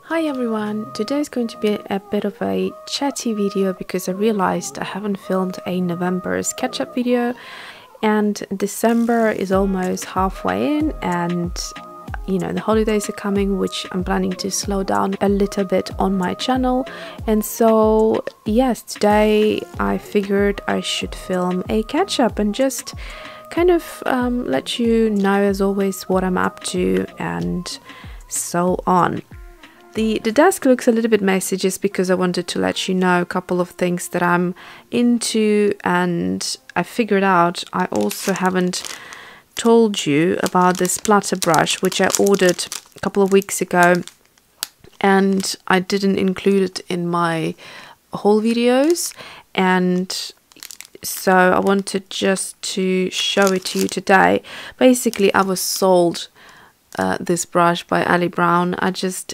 Hi everyone, today is going to be a bit of a chatty video because I realized I haven't filmed a November sketchup video and December is almost halfway in and you know the holidays are coming, which I'm planning to slow down a little bit on my channel. And so yes, today I figured I should film a catch up and just kind of let you know, as always, what I'm up to and so on. The desk looks a little bit messy just because I wanted to let you know a couple of things that I'm into, and I figured out I also haven't told you about this Splatter Brush, which I ordered a couple of weeks ago and I didn't include it in my haul videos, and so I wanted just to show it to you today. Basically, I was sold this brush by Ali Brown.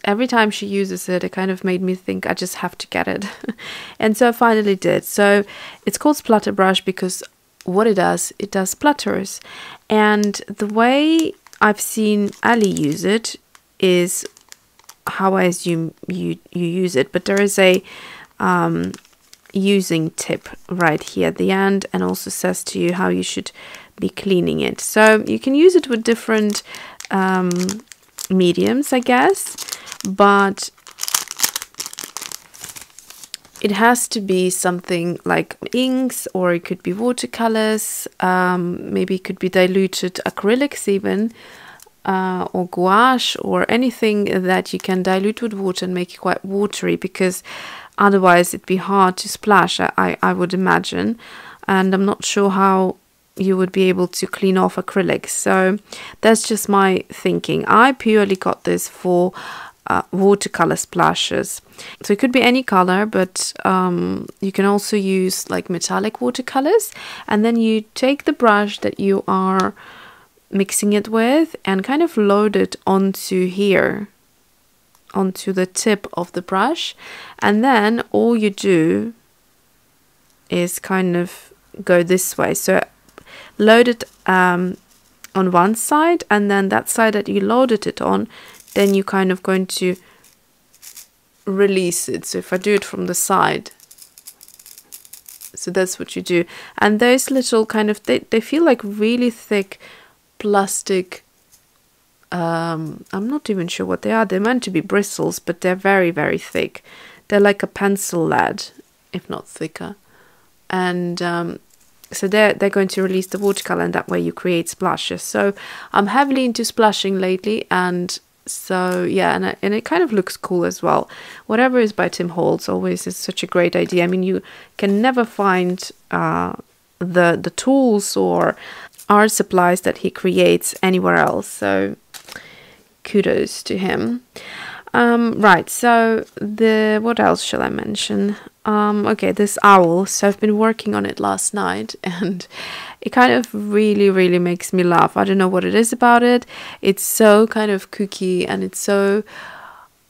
Every time she uses it, it kind of made me think I just have to get it. And so I finally did. So it's called Splatter Brush because what it does splatters. And the way I've seen Ali use it is how I assume you use it, but there is a using tip right here at the end, and also says to you how you should be cleaning it. So you can use it with different mediums, I guess, but it has to be something like inks, or it could be watercolors, maybe it could be diluted acrylics even, or gouache, or anything that you can dilute with water and make it quite watery, because otherwise it'd be hard to splash, I would imagine, and I'm not sure how you would be able to clean off acrylics. So that's just my thinking. I purely got this for watercolor splashes, so it could be any color, but you can also use like metallic watercolors, and then you take the brush that you are mixing it with and kind of load it onto here, onto the tip of the brush, and then all you do is kind of go this way. So load it on one side, and then that side that you loaded it on, then you kind of going to release it. So if I do it from the side, so that's what you do. And those little kind of, they feel like really thick plastic, I'm not even sure what they are. They're meant to be bristles, but they're very, very thick. They're like a pencil lead, if not thicker. And so they're going to release the watercolor, and that way you create splashes. So I'm heavily into splashing lately, and so yeah, and it kind of looks cool as well. Whatever is by Tim Holtz always is such a great idea. I mean, you can never find the tools or art supplies that he creates anywhere else, so kudos to him. Right, so what else shall I mention? Okay, this owl. So I've been working on it last night, and it kind of really makes me laugh. I don't know what it is about it. It's so kind of kooky, and it's so,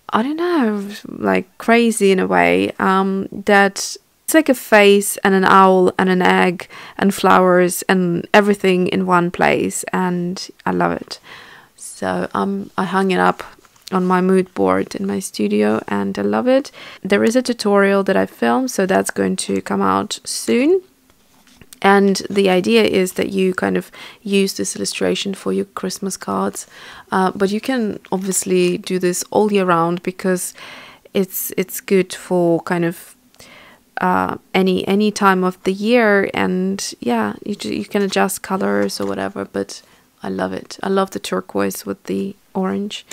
I don't know, like crazy in a way, that it's like a face and an owl and an egg and flowers and everything in one place, and I love it. So I hung it up on my mood board in my studio, and I love it. There is a tutorial that I filmed, so that's going to come out soon, and the idea is that you kind of use this illustration for your Christmas cards, but you can obviously do this all year round, because it's good for kind of any time of the year, and yeah, you can adjust colors or whatever. But I love it. I love the turquoise with the orange.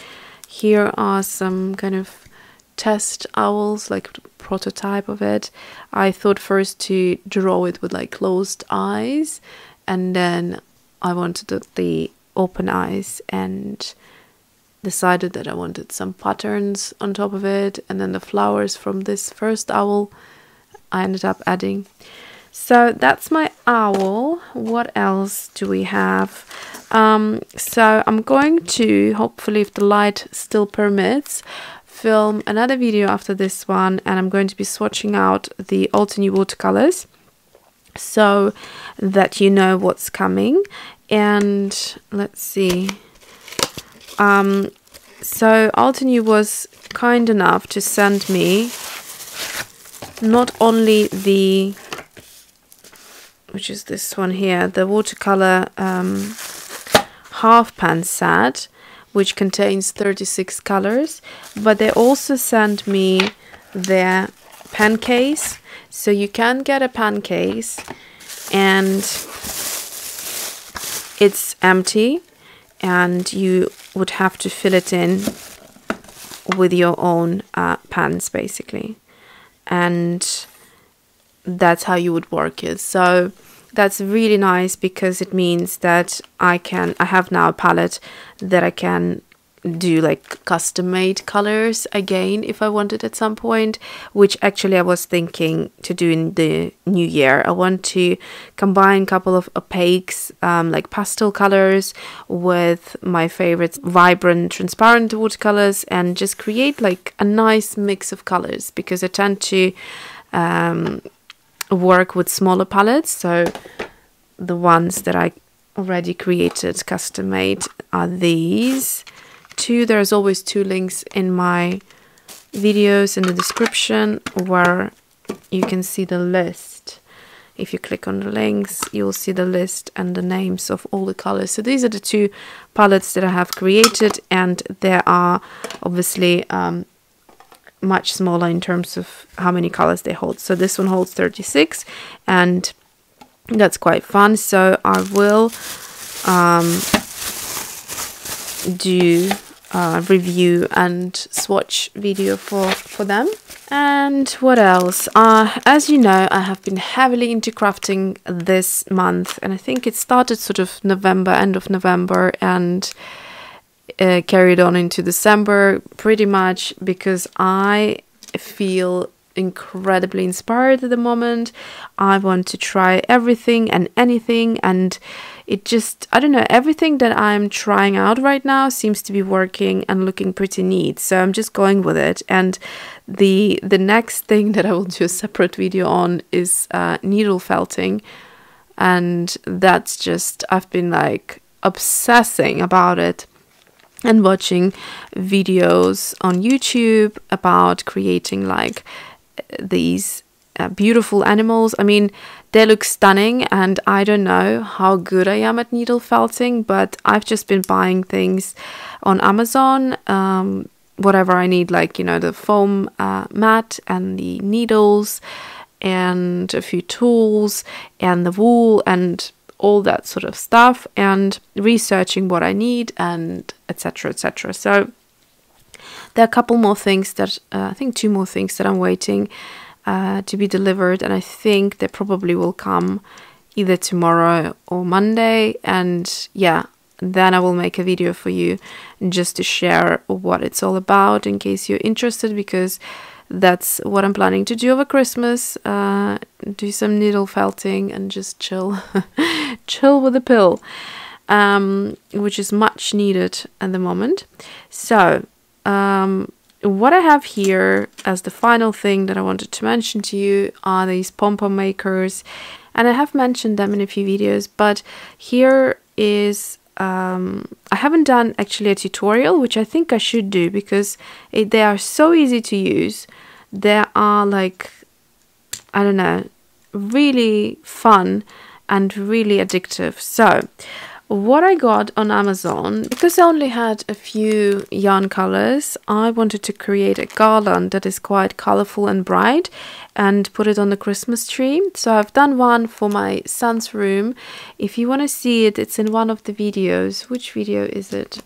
Here are some kind of test owls, like prototype of it. I thought first to draw it with like closed eyes, and then I wanted the open eyes, and decided that I wanted some patterns on top of it, and then the flowers from this first owl I ended up adding. So that's my owl. What else do we have? So I'm going to, hopefully if the light still permits, film another video after this one, and I'm going to be swatching out the Altenew watercolors so that you know what's coming. And let's see, So Altenew was kind enough to send me not only the, which is this one here, the watercolor half pan set, which contains 36 colors, but they also sent me their pan case. So you can get a pan case and it's empty, and you would have to fill it in with your own pans basically, and that's how you would work it. So that's really nice, because it means that I have now a palette that I can do like custom made colors again if I wanted at some point, which actually I was thinking to do in the new year. I want to combine a couple of opaques, like pastel colors, with my favorite vibrant transparent watercolors, and just create like a nice mix of colors, because I tend to work with smaller palettes. So the ones that I already created custom made are these two. There's always two links in my videos in the description where you can see the list. If you click on the links, you'll see the list and the names of all the colors. So these are the two palettes that I have created, and there are obviously much smaller in terms of how many colors they hold. So this one holds 36, and that's quite fun. So I will do a review and swatch video for them. And what else? As you know, I have been heavily into crafting this month, and I think it started sort of November, end of November, and carried on into December pretty much, because I feel incredibly inspired at the moment. I want to try everything and anything, and it just, I don't know, everything that I'm trying out right now seems to be working and looking pretty neat, so I'm just going with it. And the next thing that I will do a separate video on is needle felting, and that's just, I've been like obsessing about it and watching videos on YouTube about creating like these beautiful animals. I mean, they look stunning, and I don't know how good I am at needle felting, but I've just been buying things on Amazon, whatever I need, like, you know, the foam mat and the needles and a few tools and the wool and all that sort of stuff, and researching what I need, and etc, etc. So there are a couple more things that I think 2 more things that I'm waiting to be delivered, and I think they probably will come either tomorrow or Monday. And yeah, then I will make a video for you just to share what it's all about, in case you're interested, because that's what I'm planning to do over Christmas. Do some needle felting and just chill chill with a pill, which is much needed at the moment. So what I have here as the final thing that I wanted to mention to you are these Pom Pom Makers, and I have mentioned them in a few videos, but here is I haven't done actually a tutorial, which I think I should do, because they are so easy to use. They are like, I don't know, really fun and really addictive. So what I got on Amazon, because I only had a few yarn colors, I wanted to create a garland that is quite colorful and bright and put it on the Christmas tree. So I've done one for my son's room. If you want to see it, it's in one of the videos. Which video is it?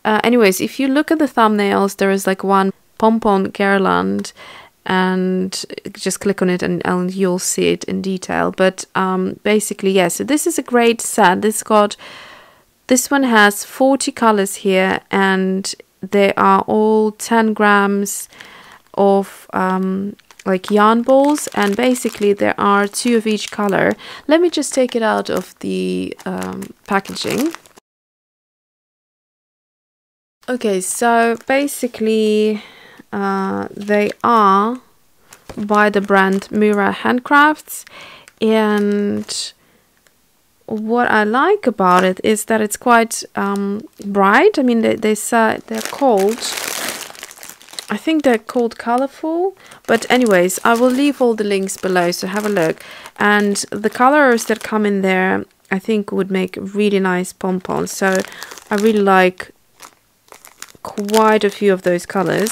Anyways, if you look at the thumbnails, there is like one pom-pom garland, and just click on it and you'll see it in detail. But basically, yeah, so this is a great set. This one has 40 colors here, and they are all 10 grams of like yarn balls, and basically there are 2 of each color. Let me just take it out of the packaging. Okay, so basically they are by the brand Mira Handcrafts, and what I like about it is that it's quite bright. I mean, they say they're called, I think they're called colorful, but anyways, I will leave all the links below, so have a look. And the colors that come in there, I think would make really nice pom-poms. So I really like quite a few of those colors,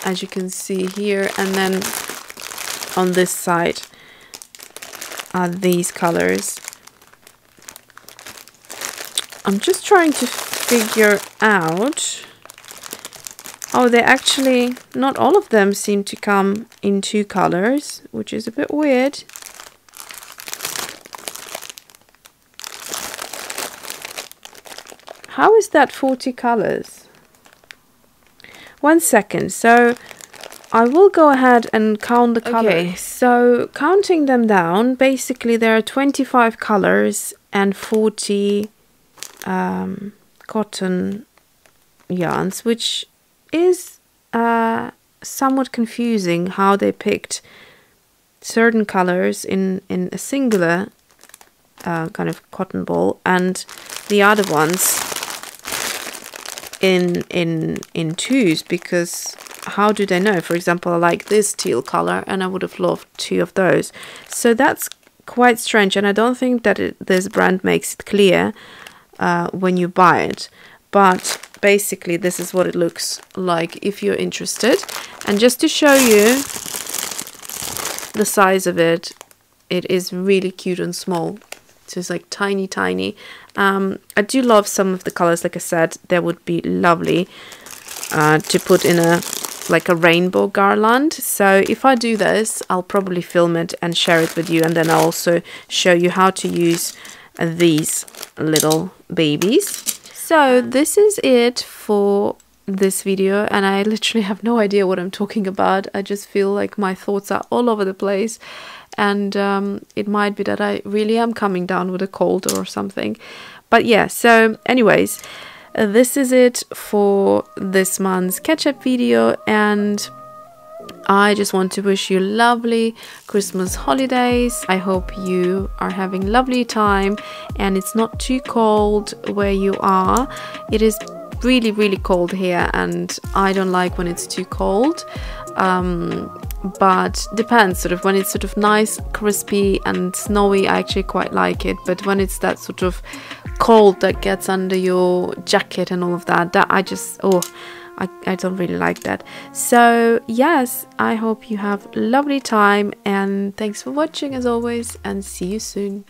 as you can see here. And then on this side are these colors. I'm just trying to figure out. Oh, they actually, not all of them seem to come in 2 colors, which is a bit weird. How is that 40 colors? 1 second. So I will go ahead and count the colors. Okay, so counting them down, basically there are 25 colors and 40 cotton yarns, which is somewhat confusing how they picked certain colors in a singular kind of cotton ball and the other ones in twos, because how do they know? For example, I like this teal color and I would have loved 2 of those. So that's quite strange, and I don't think that this brand makes it clear when you buy it. But basically this is what it looks like if you're interested. And just to show you the size of it, it is really cute and small. So it's like tiny. I do love some of the colors. Like I said, they would be lovely to put in a rainbow garland. So if I do this, I'll probably film it and share it with you, and then I'll also show you how to use these little babies. So this is it for this video, and I literally have no idea what I'm talking about. I just feel like my thoughts are all over the place, and it might be that I really am coming down with a cold or something. But yeah, so anyways, this is it for this month's catch-up video, and I just want to wish you lovely Christmas holidays. I hope you are having a lovely time and it's not too cold where you are. It is really cold here, and I don't like when it's too cold. But depends, sort of when it's sort of nice, crispy and snowy, I actually quite like it. But when it's that sort of cold that gets under your jacket and all of that, I just, I don't really like that. So yes, I hope you have a lovely time, and thanks for watching as always, and see you soon.